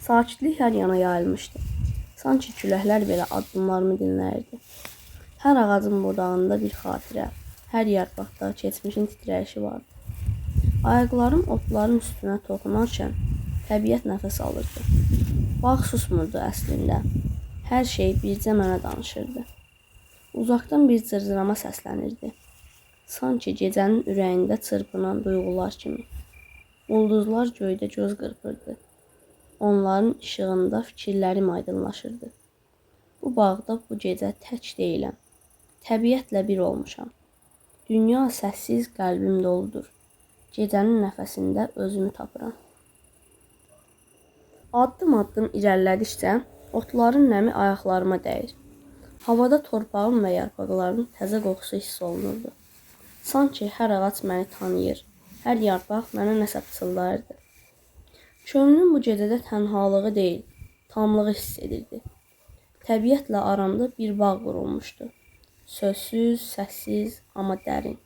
Sakitlik hər yana yayılmışdı. Sanki küləklər belə addımlarımı dinlərdi. Hər ağacın budağında bir xatirə, hər yarpaqda keçmişin titrəyişi vardı. Ayaqlarım otların üstünə toxunarkən təbiət nəfəs alırdı. Bağ susmurdu əslində. Hər şey bircə mənə danışırdı. Uzaqdan bir cırcırama səslənirdi. Sanki gecənin ürəyində çırpınan duyğular kimi. Ulduzlar göydə göz qırpırdı. Onların işığında fikirlərim aydınlaşırdı. Bu bağda bu gecə tək deyiləm. Təbiətlə bir olmuşam. Dünya səssiz, qəlbim doludur. Gecənin nəfəsində özümü tapıram. Addım-addım irəlilədikcə otların nəmi ayaqlarıma dəyir. Havada torpağın və yarpaqların təzə qoxusu hiss olunurdu. Sanki hər ağac məni tanıyır, hər yarpaq mənə nəsə pıçıldayırdı. Könlüm bu gecədə tənhalığı deyil, tamlığı hiss edirdi. Təbiətlə aramda bir bağ qurulmuşdu. Sözsüz, səssiz, amma dərin.